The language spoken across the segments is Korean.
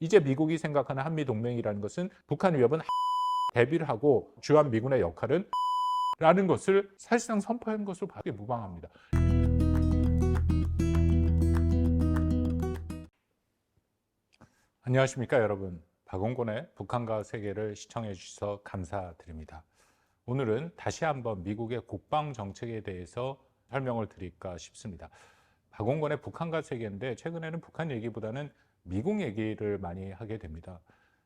이제 미국이 생각하는 한미동맹이라는 것은 북한 위협은 대비를 하고 주한 미군의 역할은 라는 것을 사실상 선포한 것으로 봐도 무방합니다. 안녕하십니까 여러분. 박원곤의 북한과 세계를 시청해 주셔서 감사드립니다. 오늘은 다시 한번 미국의 국방 정책에 대해서 설명을 드릴까 싶습니다. 박원곤의 북한과 세계인데 최근에는 북한 얘기보다는 미국 얘기를 많이 하게 됩니다.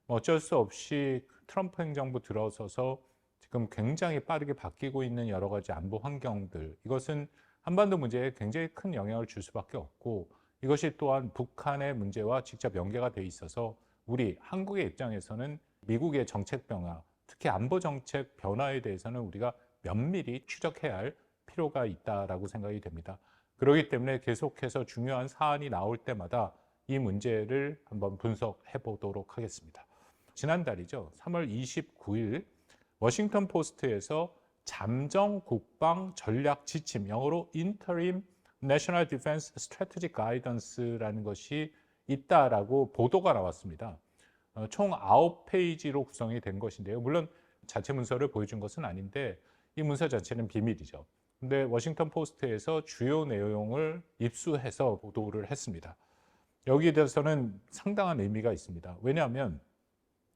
어쩔 수 없이 트럼프 행정부 들어서서 지금 굉장히 빠르게 바뀌고 있는 여러 가지 안보 환경들, 이것은 한반도 문제에 굉장히 큰 영향을 줄 수밖에 없고, 이것이 또한 북한의 문제와 직접 연계가 돼 있어서 우리 한국의 입장에서는 미국의 정책 변화, 특히 안보 정책 변화에 대해서는 우리가 면밀히 추적해야 할 필요가 있다라고 생각이 됩니다. 그렇기 때문에 계속해서 중요한 사안이 나올 때마다 이 문제를 한번 분석해 보도록 하겠습니다. 지난달이죠. 3월 29일 워싱턴 포스트에서 잠정 국방 전략 지침, 영어로 Interim National Defense Strategic Guidance라는 것이 있다라고 보도가 나왔습니다. 총 9페이지로 구성이 된 것인데요. 물론 자체 문서를 보여준 것은 아닌데 이 문서 자체는 비밀이죠. 근데 워싱턴 포스트에서 주요 내용을 입수해서 보도를 했습니다. 여기에 대해서는 상당한 의미가 있습니다. 왜냐하면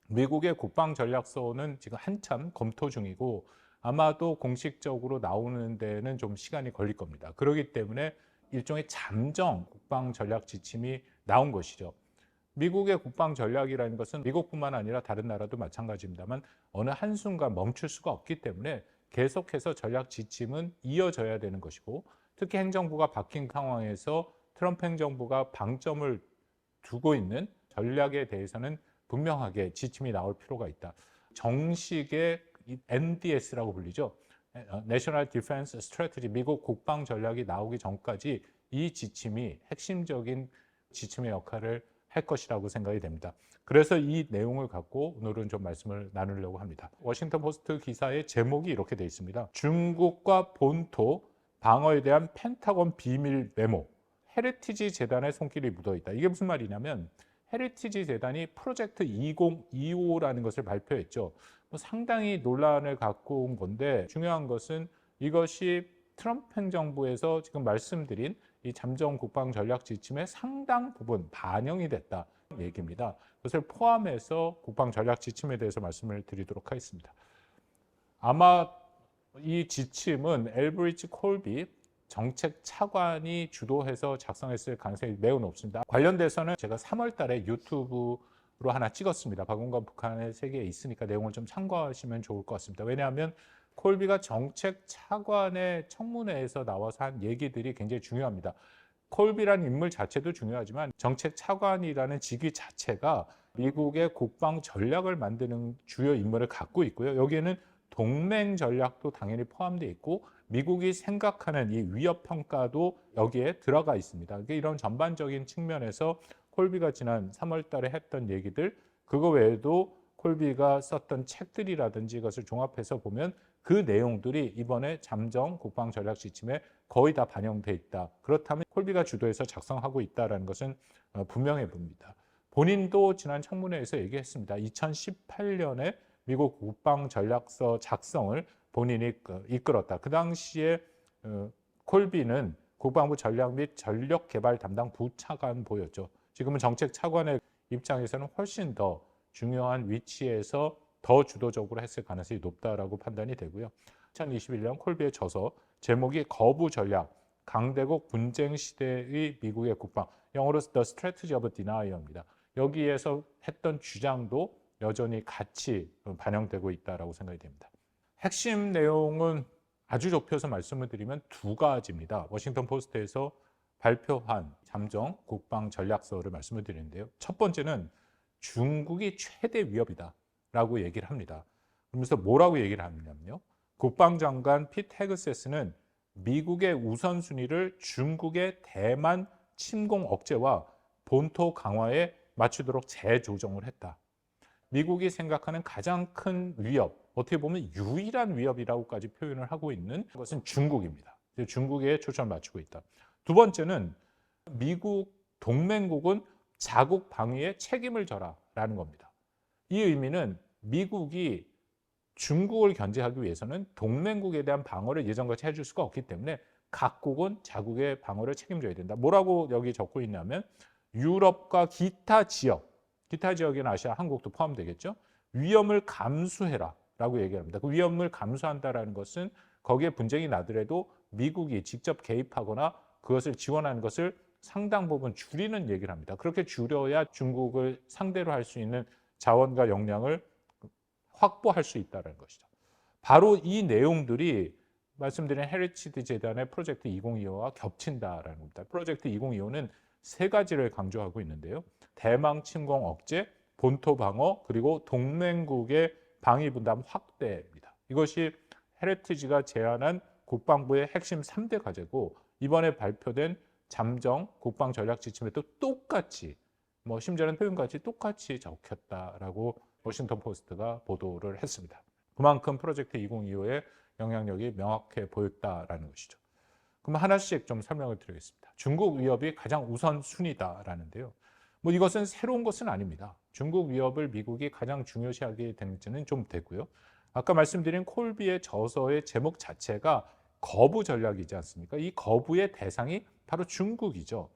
미국의 국방 전략서는 지금 한참 검토 중이고 아마도 공식적으로 나오는 데는 좀 시간이 걸릴 겁니다. 그렇기 때문에 일종의 잠정 국방 전략 지침이 나온 것이죠. 미국의 국방 전략이라는 것은 미국뿐만 아니라 다른 나라도 마찬가지입니다만 어느 한순간 멈출 수가 없기 때문에 계속해서 전략 지침은 이어져야 되는 것이고, 특히 행정부가 바뀐 상황에서 트럼프 행정부가 방점을 두고 있는 전략에 대해서는 분명하게 지침이 나올 필요가 있다. 정식의 NDS라고 불리죠. National Defense Strategy, 미국 국방 전략이 나오기 전까지 이 지침이 핵심적인 지침의 역할을 할 것이라고 생각이 됩니다. 그래서 이 내용을 갖고 오늘은 좀 말씀을 나누려고 합니다. 워싱턴 포스트 기사의 제목이 이렇게 되어 있습니다. 중국과 본토 방어에 대한 펜타곤 비밀 메모, 헤리티지 재단의 손길이 묻어 있다. 이게 무슨 말이냐면 헤리티지 재단이 프로젝트 2025라는 것을 발표했죠. 상당히 논란을 갖고 온 건데, 중요한 것은 이것이 트럼프 행정부에서 지금 말씀드린 이 잠정 국방 전략 지침의 상당 부분 반영이 됐다 얘기입니다. 그것을 포함해서 국방 전략 지침에 대해서 말씀을 드리도록 하겠습니다. 아마 이 지침은 엘브리지 콜비 정책 차관이 주도해서 작성했을 가능성이 매우 높습니다. 관련돼서는 제가 3월 달에 유튜브로 하나 찍었습니다. 박원건 북한의 세계에 있으니까 내용을 좀 참고하시면 좋을 것 같습니다. 왜냐하면 콜비가 정책 차관의 청문회에서 나와서 한 얘기들이 굉장히 중요합니다. 콜비라는 인물 자체도 중요하지만 정책 차관이라는 직위 자체가 미국의 국방 전략을 만드는 주요 임무를 갖고 있고요. 여기에는 동맹 전략도 당연히 포함되어 있고 미국이 생각하는 이 위협 평가도 여기에 들어가 있습니다. 이런 전반적인 측면에서 콜비가 지난 3월 달에 했던 얘기들, 그거 외에도 콜비가 썼던 책들이라든지 이것을 종합해서 보면 그 내용들이 이번에 잠정 국방 전략 지침에 거의 다 반영돼 있다. 그렇다면 콜비가 주도해서 작성하고 있다는 것은 분명해 보입니다. 본인도 지난 청문회에서 얘기했습니다. 2018년에 미국 국방 전략서 작성을 본인이 이끌었다. 그 당시에 콜비는 국방부 전략 및 전력 개발 담당 부차관보였죠. 지금은 정책 차관의 입장에서는 훨씬 더 중요한 위치에서 더 주도적으로 했을 가능성이 높다라고 판단이 되고요. 2021년 콜비의 저서 제목이 거부 전략, 강대국 분쟁 시대의 미국의 국방, 영어로 The Strategy of Denial입니다. 여기에서 했던 주장도 여전히 같이 반영되고 있다라고 생각이 됩니다. 핵심 내용은 아주 좁혀서 말씀을 드리면 두 가지입니다. 워싱턴 포스트에서 발표한 잠정 국방 전략서를 말씀을 드리는데요. 첫 번째는 중국이 최대 위협이다라고 얘기를 합니다. 그러면서 뭐라고 얘기를 하냐면요. 국방장관 피트 헤그세스는 미국의 우선순위를 중국의 대만 침공 억제와 본토 강화에 맞추도록 재조정을 했다. 미국이 생각하는 가장 큰 위협, 어떻게 보면 유일한 위협이라고까지 표현을 하고 있는 것은 중국입니다. 중국에 초점을 맞추고 있다. 두 번째는 미국 동맹국은 자국 방위에 책임을 져라라는 겁니다. 이 의미는 미국이 중국을 견제하기 위해서는 동맹국에 대한 방어를 예전같이 해줄 수가 없기 때문에 각국은 자국의 방어를 책임져야 된다. 뭐라고 여기 적고 있냐면 유럽과 기타 지역에는 아시아, 한국도 포함되겠죠. 위험을 감수해라라고 얘기합니다. 그 위험을 감수한다라는 것은 거기에 분쟁이 나더라도 미국이 직접 개입하거나 그것을 지원하는 것을 상당 부분 줄이는 얘기를 합니다. 그렇게 줄여야 중국을 상대로 할 수 있는 자원과 역량을 확보할 수 있다는 것이죠. 바로 이 내용들이 말씀드린 헤리티지 재단의 프로젝트 2025와 겹친다라는 겁니다. 프로젝트 2025는 세 가지를 강조하고 있는데요. 대망 침공 억제, 본토 방어, 그리고 동맹국의 방위 분담 확대입니다. 이것이 헤리티지가 제안한 국방부의 핵심 3대 과제고 이번에 발표된 잠정 국방 전략 지침에도 똑같이 심지어는 표현까지 똑같이 적혔다라고 워싱턴 포스트가 보도를 했습니다. 그만큼 프로젝트 2025의 영향력이 명확해 보였다라는 것이죠. 그럼 하나씩 좀 설명을 드리겠습니다. 중국 위협이 가장 우선순위다라는데요. 이것은 새로운 것은 아닙니다. 중국 위협을 미국이 가장 중요시하게 된지는 좀 되고요. 아까 말씀드린 콜비의 저서의 제목 자체가 거부 전략이지 않습니까? 이 거부의 대상이 바로 중국이죠.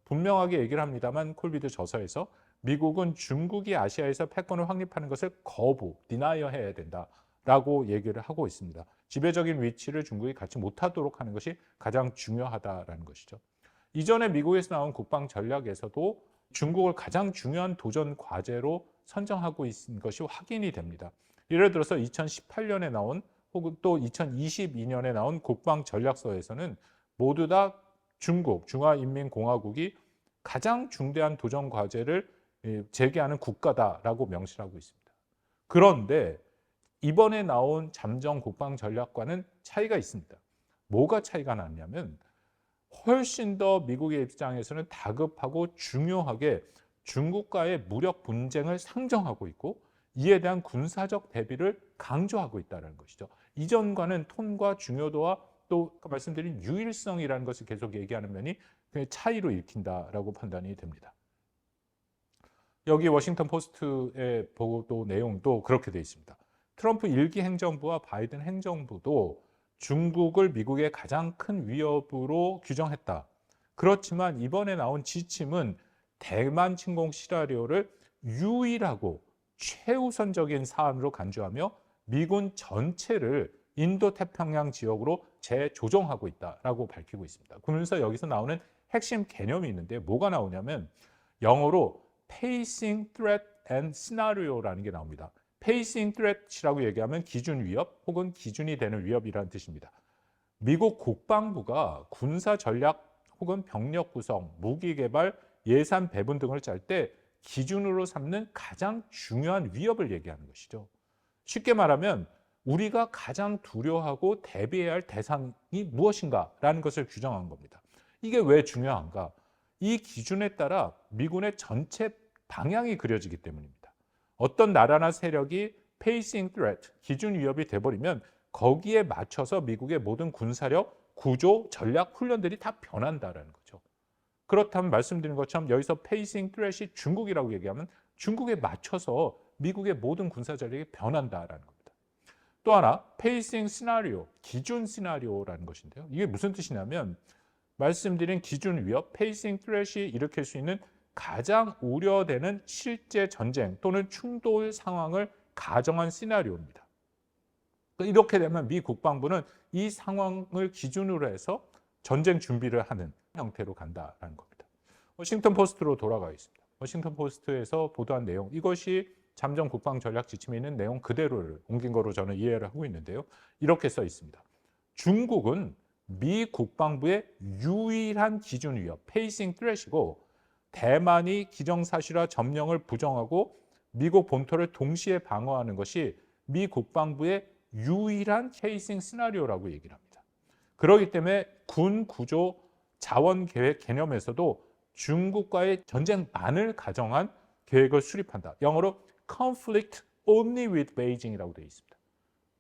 분명하게 얘기를 합니다만 콜비드 저서에서 미국은 중국이 아시아에서 패권을 확립하는 것을 디나이어해야 된다라고 얘기를 하고 있습니다. 지배적인 위치를 중국이 갖지 못하도록 하는 것이 가장 중요하다라는 것이죠. 이전에 미국에서 나온 국방 전략에서도 중국을 가장 중요한 도전 과제로 선정하고 있는 것이 확인이 됩니다. 예를 들어서 2018년에 나온 혹은 또 2022년에 나온 국방 전략서에서는 모두 다 중화인민공화국이 가장 중대한 도전 과제를 제기하는 국가다라고 명시하고 있습니다. 그런데 이번에 나온 잠정 국방 전략과는 차이가 있습니다. 뭐가 차이가 났냐면 훨씬 더 미국의 입장에서는 다급하고 중요하게 중국과의 무력 분쟁을 상정하고 있고 이에 대한 군사적 대비를 강조하고 있다는 것이죠. 이전과는 톤과 중요도와 또 말씀드린 유일성이라는 것을 계속 얘기하는 면이 차이로 읽힌다라고 판단이 됩니다. 여기 워싱턴 포스트의 보도 내용도 그렇게 되어 있습니다. 트럼프 1기 행정부와 바이든 행정부도 중국을 미국의 가장 큰 위협으로 규정했다. 그렇지만 이번에 나온 지침은 대만 침공 시나리오를 유일하고 최우선적인 사안으로 간주하며 미군 전체를 인도태평양 지역으로 재조정하고 있다라고 밝히고 있습니다. 그러면서 여기서 나오는 핵심 개념이 있는데 뭐가 나오냐면 영어로 Pacing Threat and Scenario라는 게 나옵니다. Pacing Threat이라고 얘기하면 기준 위협 혹은 기준이 되는 위협이라는 뜻입니다. 미국 국방부가 군사 전략 혹은 병력 구성, 무기 개발, 예산 배분 등을 짤 때 기준으로 삼는 가장 중요한 위협을 얘기하는 것이죠. 쉽게 말하면 우리가 가장 두려워하고 대비해야 할 대상이 무엇인가라는 것을 규정한 겁니다. 이게 왜 중요한가? 이 기준에 따라 미군의 전체 방향이 그려지기 때문입니다. 어떤 나라나 세력이 Pacing Threat, 기준 위협이 돼버리면 거기에 맞춰서 미국의 모든 군사력, 구조, 전략, 훈련들이 다 변한다는 거죠. 그렇다면 말씀드린 것처럼 여기서 Pacing Threat이 중국이라고 얘기하면 중국에 맞춰서 미국의 모든 군사 전략이 변한다라는 겁니다. 또 하나, Pacing Scenario, 기준 시나리오라는 것인데요. 이게 무슨 뜻이냐면 말씀드린 기준 위협, Pacing Threat이 일으킬 수 있는 가장 우려되는 실제 전쟁 또는 충돌 상황을 가정한 시나리오입니다. 이렇게 되면 미 국방부는 이 상황을 기준으로 해서 전쟁 준비를 하는 형태로 간다라는 겁니다. 워싱턴 포스트로 돌아가겠습니다. 워싱턴 포스트에서 보도한 내용, 이것이 잠정 국방 전략 지침에 있는 내용 그대로를 옮긴 거로 저는 이해를 하고 있는데요. 이렇게 써 있습니다. 중국은 미 국방부의 유일한 기준 위협, Pacing Threat이고 대만이 기정사실화 점령을 부정하고 미국 본토를 동시에 방어하는 것이 미 국방부의 유일한 Pacing 시나리오라고 얘기를 합니다. 그렇기 때문에 군 구조 자원 계획 개념에서도 중국과의 전쟁만을 가정한 계획을 수립한다. 영어로 conflict only with Beijing이라고 되어 있습니다.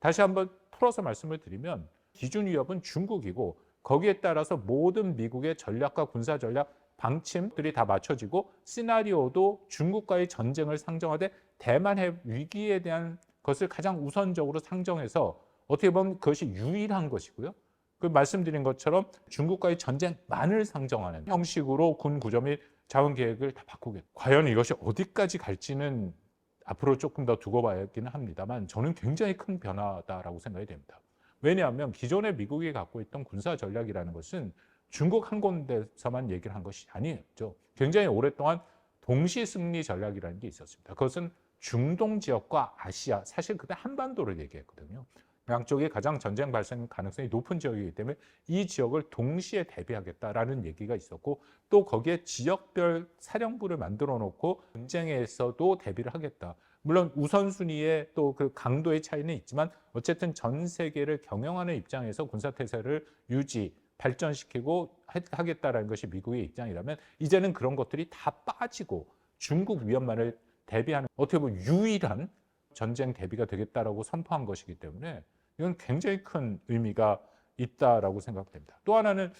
다시 한번 풀어서 말씀을 드리면 기준 위협은 중국이고 거기에 따라서 모든 미국의 전략과 군사 전략 방침들이 다 맞춰지고 시나리오도 중국과의 전쟁을 상정하되 대만 해협 위기에 대한 것을 가장 우선적으로 상정해서 어떻게 보면 그것이 유일한 것이고요. 그 말씀드린 것처럼 중국과의 전쟁만을 상정하는 형식으로 군 구조 및 자원 계획을 다 바꾸겠다. 과연 이것이 어디까지 갈지는 앞으로 조금 더 두고 봐야겠긴 합니다만 저는 굉장히 큰 변화다라고 생각이 됩니다. 왜냐하면 기존에 미국이 갖고 있던 군사 전략이라는 것은 중국 한 군데서만 얘기를 한 것이 아니었죠. 굉장히 오랫동안 동시 승리 전략이라는 게 있었습니다. 그것은 중동 지역과 아시아, 사실 그때 한반도를 얘기했거든요. 양쪽이 가장 전쟁 발생 가능성이 높은 지역이기 때문에 이 지역을 동시에 대비하겠다라는 얘기가 있었고 또 거기에 지역별 사령부를 만들어 놓고 전쟁에서도 대비를 하겠다. 물론 우선순위의 또 그 강도의 차이는 있지만 어쨌든 전 세계를 경영하는 입장에서 군사태세를 유지, 발전시키고 하겠다라는 것이 미국의 입장이라면 이제는 그런 것들이 다 빠지고 중국 위협만을 대비하는 어떻게 보면 유일한 전쟁 대비가 되겠다라고 선포한 것이기 때문에 이건 굉장히 큰 의미가 있다라고 생각됩니다. 또 하나는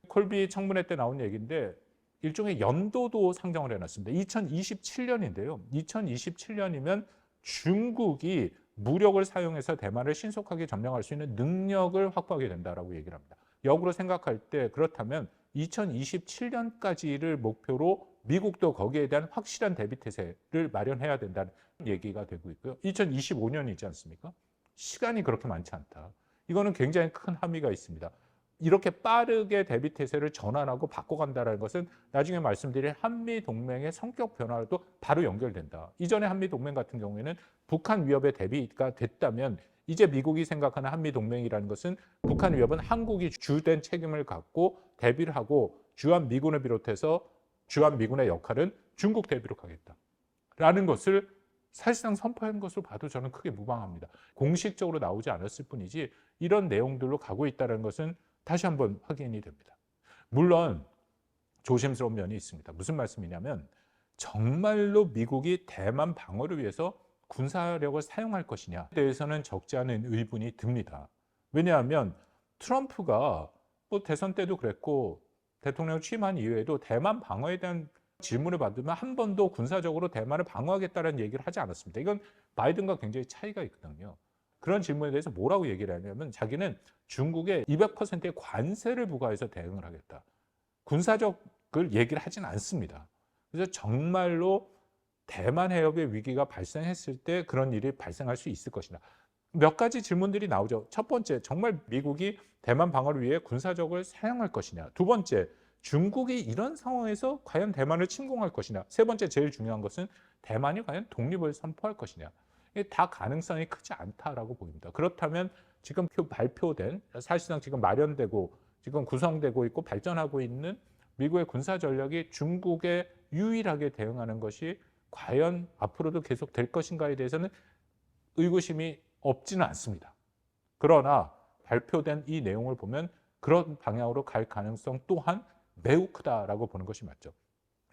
콜비 청문회 때 나온 얘기인데 일종의 연도도 상정을 해놨습니다. 2027년인데요. 2027년이면 중국이 무력을 사용해서 대만을 신속하게 점령할 수 있는 능력을 확보하게 된다라고 얘기를 합니다. 역으로 생각할 때 그렇다면 2027년까지를 목표로 미국도 거기에 대한 확실한 대비 태세를 마련해야 된다는 얘기가 되고 있고요. 2025년이지 않습니까? 시간이 그렇게 많지 않다. 이거는 굉장히 큰 함의가 있습니다. 이렇게 빠르게 대비 태세를 전환하고 바꿔간다는 것은 나중에 말씀드릴 한미 동맹의 성격 변화도 바로 연결된다. 이전에 한미 동맹 같은 경우에는 북한 위협에 대비가 됐다면 이제 미국이 생각하는 한미 동맹이라는 것은 북한 위협은 한국이 주된 책임을 갖고 대비를 하고 주한미군을 비롯해서 주한미군의 역할은 중국 대비로 가겠다라는 것을 사실상 선포한 것으로 봐도 저는 크게 무방합니다. 공식적으로 나오지 않았을 뿐이지 이런 내용들로 가고 있다는 것은 다시 한번 확인이 됩니다. 물론 조심스러운 면이 있습니다. 무슨 말씀이냐면 정말로 미국이 대만 방어를 위해서 군사력을 사용할 것이냐에 대해서는 적지 않은 의문이 듭니다. 왜냐하면 트럼프가 뭐 대선 때도 그랬고 대통령 취임한 이후에도 대만 방어에 대한 질문을 받으면 한 번도 군사적으로 대만을 방어하겠다는 얘기를 하지 않았습니다. 이건 바이든과 굉장히 차이가 있거든요. 그런 질문에 대해서 뭐라고 얘기를 하냐면 자기는 중국에 200%의 관세를 부과해서 대응을 하겠다. 군사적을 얘기를 하진 않습니다. 그래서 정말로 대만 해협의 위기가 발생했을 때 그런 일이 발생할 수 있을 것이다. 몇 가지 질문들이 나오죠. 첫 번째, 정말 미국이 대만 방어를 위해 군사적을 사용할 것이냐. 두 번째, 중국이 이런 상황에서 과연 대만을 침공할 것이냐. 세 번째, 제일 중요한 것은 대만이 과연 독립을 선포할 것이냐. 이게 다 가능성이 크지 않다라고 보입니다. 그렇다면 지금 발표된 사실상 지금 마련되고 지금 구성되고 있고 발전하고 있는 미국의 군사 전략이 중국에 유일하게 대응하는 것이 과연 앞으로도 계속 될 것인가에 대해서는 의구심이 없지는 않습니다. 그러나 발표된 이 내용을 보면 그런 방향으로 갈 가능성 또한 매우 크다라고 보는 것이 맞죠.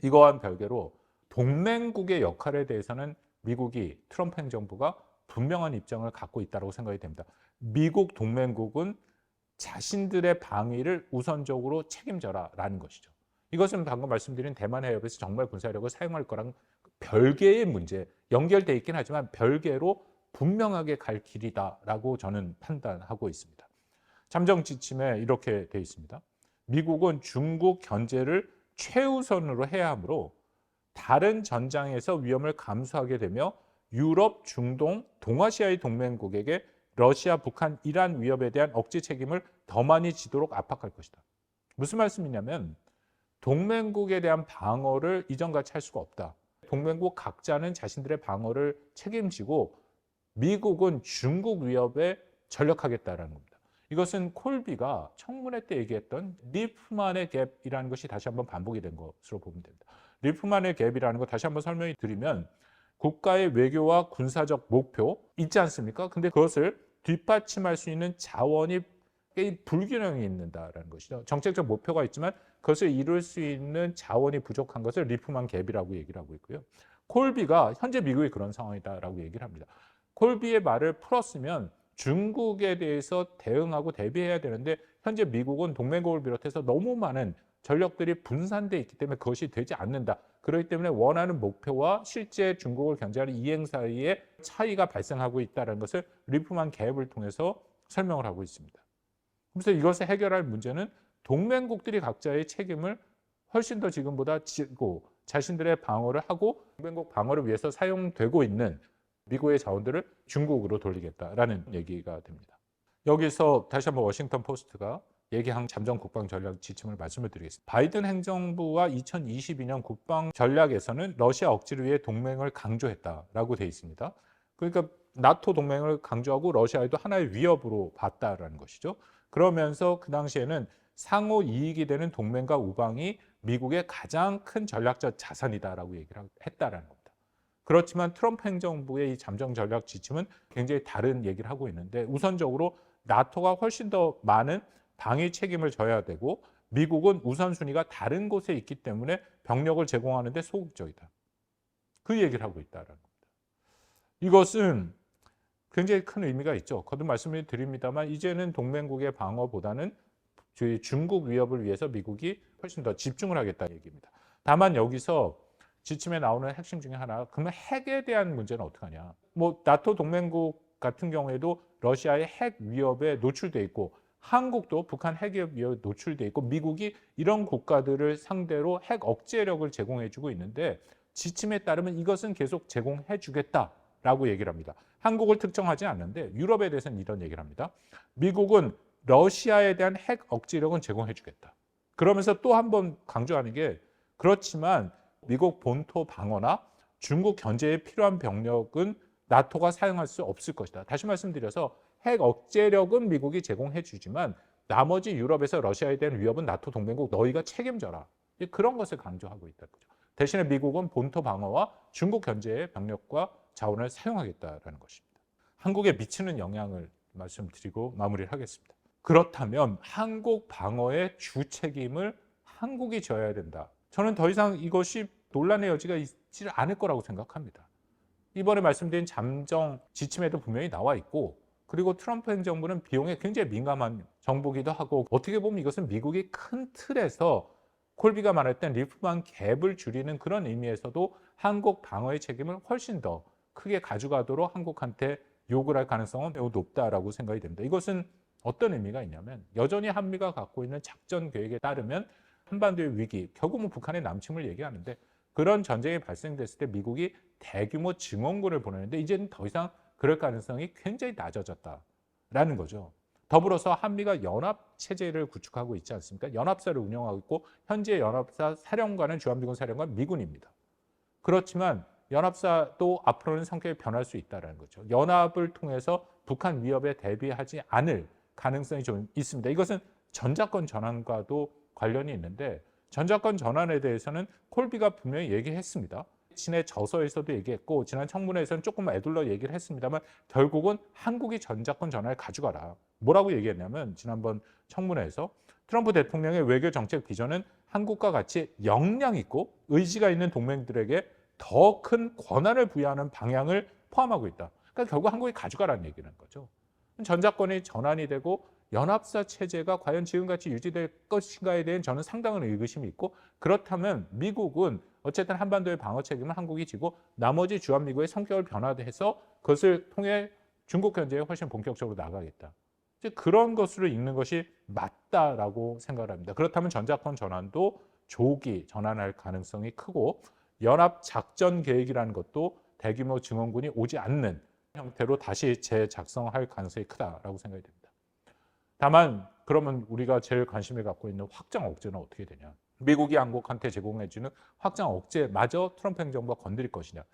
이거와는 별개로 동맹국의 역할에 대해서는 미국이 트럼프 행정부가 분명한 입장을 갖고 있다고 생각이 됩니다. 미국 동맹국은 자신들의 방위를 우선적으로 책임져라라는 것이죠. 이것은 방금 말씀드린 대만 해협에서 정말 군사력을 사용할 거랑 별개의 문제, 연결돼 있긴 하지만 별개로 분명하게 갈 길이다라고 저는 판단하고 있습니다. 잠정 지침에 이렇게 돼 있습니다. 미국은 중국 견제를 최우선으로 해야 하므로 다른 전장에서 위험을 감수하게 되며 유럽, 중동, 동아시아의 동맹국에게 러시아, 북한, 이란 위협에 대한 억제 책임을 더 많이 지도록 압박할 것이다. 무슨 말씀이냐면 동맹국에 대한 방어를 이전과 같이 할 수가 없다. 동맹국 각자는 자신들의 방어를 책임지고 미국은 중국 위협에 전력하겠다는 겁니다. 이것은 콜비가 청문회 때 얘기했던 리프만의 갭이라는 것이 다시 한번 반복이 된 것으로 보면 됩니다. 리프만의 갭이라는 거 다시 한번 설명해 드리면 국가의 외교와 군사적 목표 있지 않습니까? 근데 그것을 뒷받침할 수 있는 자원이 불균형이 있는다라는 것이죠. 정책적 목표가 있지만 그것을 이룰 수 있는 자원이 부족한 것을 리프만 갭이라고 얘기를 하고 있고요. 콜비가 현재 미국이 그런 상황이다라고 얘기를 합니다. 콜비의 말을 풀었으면 중국에 대해서 대응하고 대비해야 되는데 현재 미국은 동맹국을 비롯해서 너무 많은 전력들이 분산돼 있기 때문에 그것이 되지 않는다. 그렇기 때문에 원하는 목표와 실제 중국을 견제하는 이행 사이에 차이가 발생하고 있다는 것을 리프만 갭을 통해서 설명을 하고 있습니다. 그래서 이것을 해결할 문제는 동맹국들이 각자의 책임을 훨씬 더 지금보다 지고 자신들의 방어를 하고 동맹국 방어를 위해서 사용되고 있는 미국의 자원들을 중국으로 돌리겠다라는 얘기가 됩니다. 여기서 다시 한번 워싱턴 포스트가 얘기한 잠정 국방 전략 지침을 말씀을 드리겠습니다. 바이든 행정부와 2022년 국방 전략에서는 러시아 억지를 위해 동맹을 강조했다라고 되어 있습니다. 그러니까 나토 동맹을 강조하고 러시아에도 하나의 위협으로 봤다라는 것이죠. 그러면서 그 당시에는 상호 이익이 되는 동맹과 우방이 미국의 가장 큰 전략적 자산이다라고 얘기를 했다라는 겁니다. 그렇지만 트럼프 행정부의 이 잠정 전략 지침은 굉장히 다른 얘기를 하고 있는데 우선적으로 나토가 훨씬 더 많은 방위 책임을 져야 되고 미국은 우선순위가 다른 곳에 있기 때문에 병력을 제공하는 데 소극적이다. 그 얘기를 하고 있다는 겁니다. 이것은 굉장히 큰 의미가 있죠. 거듭 말씀을 드립니다만 이제는 동맹국의 방어보다는 중국 위협을 위해서 미국이 훨씬 더 집중을 하겠다는 얘기입니다. 다만 여기서 지침에 나오는 핵심 중에 하나, 그러면 핵에 대한 문제는 어떻게 하냐. 뭐 나토 동맹국 같은 경우에도 러시아의 핵 위협에 노출돼 있고 한국도 북한 핵 위협에 노출돼 있고 미국이 이런 국가들을 상대로 핵 억제력을 제공해주고 있는데 지침에 따르면 이것은 계속 제공해주겠다라고 얘기를 합니다. 한국을 특정하지 않는데 유럽에 대해서는 이런 얘기를 합니다. 미국은 러시아에 대한 핵 억제력은 제공해주겠다. 그러면서 또 한 번 강조하는 게 그렇지만 미국 본토 방어나 중국 견제에 필요한 병력은 나토가 사용할 수 없을 것이다. 다시 말씀드려서 핵 억제력은 미국이 제공해 주지만 나머지 유럽에서 러시아에 대한 위협은 나토 동맹국 너희가 책임져라. 그런 것을 강조하고 있다는 거죠. 대신에 미국은 본토 방어와 중국 견제의 병력과 자원을 사용하겠다는 것입니다. 한국에 미치는 영향을 말씀드리고 마무리를 하겠습니다. 그렇다면 한국 방어의 주 책임을 한국이 져야 된다. 저는 더 이상 이것이 논란의 여지가 있지 않을 거라고 생각합니다. 이번에 말씀드린 잠정 지침에도 분명히 나와 있고 그리고 트럼프 행정부는 비용에 굉장히 민감한 정부기도 하고 어떻게 보면 이것은 미국이 큰 틀에서 콜비가 말했던 리프만 갭을 줄이는 그런 의미에서도 한국 방어의 책임을 훨씬 더 크게 가져가도록 한국한테 요구를 할 가능성은 매우 높다라고 생각이 됩니다. 이것은 어떤 의미가 있냐면 여전히 한미가 갖고 있는 작전 계획에 따르면 한반도의 위기, 결국은 북한의 남침을 얘기하는데 그런 전쟁이 발생됐을 때 미국이 대규모 증원군을 보내는데 이제는 더 이상 그럴 가능성이 굉장히 낮아졌다라는 거죠. 더불어서 한미가 연합체제를 구축하고 있지 않습니까? 연합사를 운영하고 있고 현재 연합사 사령관은 주한미군 사령관 미군입니다. 그렇지만 연합사도 앞으로는 성격이 변할 수 있다는 거죠. 연합을 통해서 북한 위협에 대비하지 않을 가능성이 좀 있습니다. 이것은 전자권 전환과도 관련이 있는데 전자권 전환에 대해서는 콜비가 분명히 얘기했습니다. 친의 저서에서도 얘기했고 지난 청문회에서는 조금 애둘러 얘기를 했습니다만 결국은 한국이 전자권 전환을 가져가라. 뭐라고 얘기했냐면 지난번 청문회에서 트럼프 대통령의 외교 정책 비전은 한국과 같이 역량 있고 의지가 있는 동맹들에게 더 큰 권한을 부여하는 방향을 포함하고 있다. 그러니까 결국 한국이 가져가라는 얘기는 거죠. 전자권이 전환이 되고 연합사 체제가 과연 지금같이 유지될 것인가에 대한 저는 상당한 의구심이 있고 그렇다면 미국은 어쨌든 한반도의 방어 책임을 한국이 지고 나머지 주한미국의 성격을 변화해서 그것을 통해 중국 견제에 훨씬 본격적으로 나가겠다. 이제 그런 것으로 읽는 것이 맞다라고 생각을 합니다. 그렇다면 전자권 전환도 조기 전환할 가능성이 크고 연합 작전 계획이라는 것도 대규모 증원군이 오지 않는 형태로 다시 재작성할 가능성이 크다라고 생각이 됩니다. 다만 그러면 우리가 제일 관심을 갖고 있는 확장 억제는 어떻게 되냐. 미국이 한국한테 제공해주는 확장 억제마저 트럼프 행정부가 건드릴 것이냐.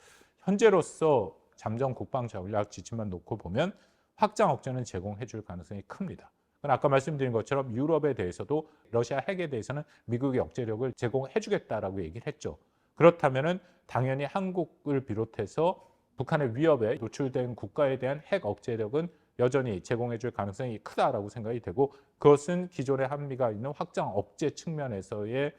현재로서 잠정 국방 전략 지침만 놓고 보면 확장 억제는 제공해 줄 가능성이 큽니다. 아까 말씀드린 것처럼 유럽에 대해서도 러시아 핵에 대해서는 미국의 억제력을 제공해 주겠다라고 얘기를 했죠. 그렇다면 당연히 한국을 비롯해서 북한의 위협에 노출된 국가에 대한 핵 억제력은 여전히 제공해 줄 가능성이 크다라고 생각이 되고 그것은 기존의 한미가 있는 확장 억제 측면에서의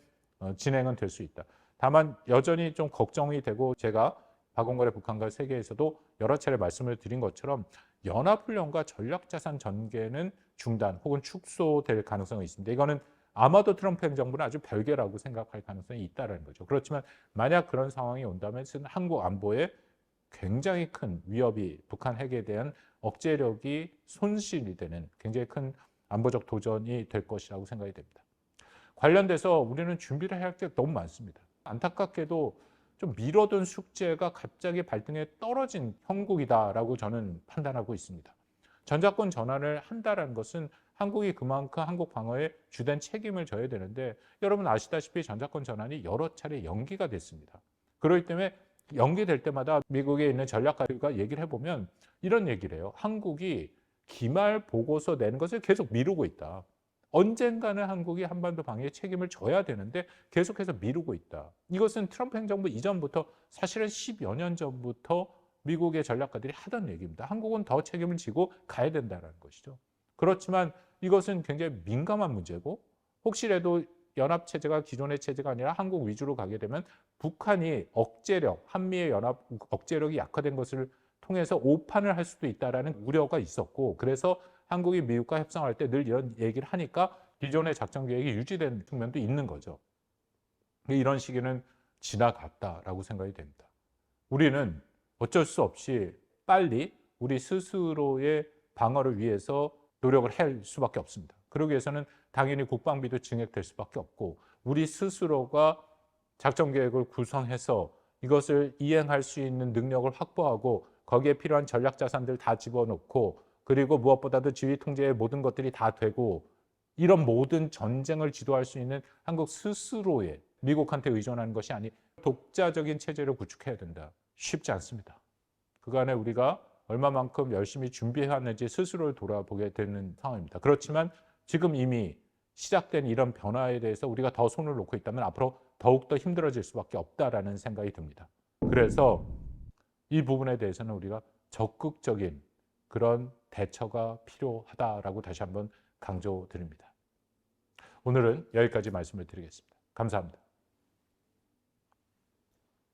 진행은 될 수 있다. 다만 여전히 좀 걱정이 되고 제가 박원걸의 북한과 세계에서도 여러 차례 말씀을 드린 것처럼 연합훈련과 전략자산 전개는 중단 혹은 축소될 가능성이 있습니다. 이거는 아마도 트럼프 행정부는 아주 별개라고 생각할 가능성이 있다는 거죠. 그렇지만 만약 그런 상황이 온다면 한국 안보에 굉장히 큰 위협이, 북한 핵에 대한 억제력이 손실이 되는 굉장히 큰 안보적 도전이 될 것이라고 생각이 됩니다. 관련돼서 우리는 준비를 해야 할 게 너무 많습니다. 안타깝게도 좀 미뤄둔 숙제가 갑자기 발등에 떨어진 형국이다라고 저는 판단하고 있습니다. 전자권 전환을 한다는 것은 한국이 그만큼 한국 방어에 주된 책임을 져야 되는데, 여러분 아시다시피 전자권 전환이 여러 차례 연기가 됐습니다. 그렇기 때문에 연기될 때마다 미국에 있는 전략가들과 얘기를 해보면 이런 얘기를 해요. 한국이 기말 보고서 내는 것을 계속 미루고 있다. 언젠가는 한국이 한반도 방위에 책임을 져야 되는데 계속해서 미루고 있다. 이것은 트럼프 행정부 이전부터, 사실은 10여 년 전부터 미국의 전략가들이 하던 얘기입니다. 한국은 더 책임을 지고 가야 된다는 것이죠. 그렇지만 이것은 굉장히 민감한 문제고, 혹시라도 연합체제가 기존의 체제가 아니라 한국 위주로 가게 되면 북한이 억제력, 한미의 연합 억제력이 약화된 것을 통해서 오판을 할 수도 있다는 우려가 있었고, 그래서 한국이 미국과 협상할 때 늘 이런 얘기를 하니까 기존의 작전 계획이 유지된 측면도 있는 거죠. 이런 시기는 지나갔다라고 생각이 됩니다. 우리는 어쩔 수 없이 빨리 우리 스스로의 방어를 위해서 노력을 할 수밖에 없습니다. 그러기 위해서는 당연히 국방비도 증액될 수밖에 없고, 우리 스스로가 작전 계획을 구성해서 이것을 이행할 수 있는 능력을 확보하고, 거기에 필요한 전략 자산들 다 집어넣고, 그리고 무엇보다도 지휘 통제의 모든 것들이 다 되고, 이런 모든 전쟁을 지도할 수 있는 한국 스스로의, 미국한테 의존하는 것이 아닌 독자적인 체제를 구축해야 된다. 쉽지 않습니다. 그간에 우리가 얼마만큼 열심히 준비해왔는지 스스로를 돌아보게 되는 상황입니다. 그렇지만 지금 이미 시작된 이런 변화에 대해서 우리가 더 손을 놓고 있다면 앞으로 더욱더 힘들어질 수밖에 없다라는 생각이 듭니다. 그래서 이 부분에 대해서는 우리가 적극적인 그런 대처가 필요하다라고 다시 한번 강조드립니다. 오늘은 여기까지 말씀을 드리겠습니다. 감사합니다.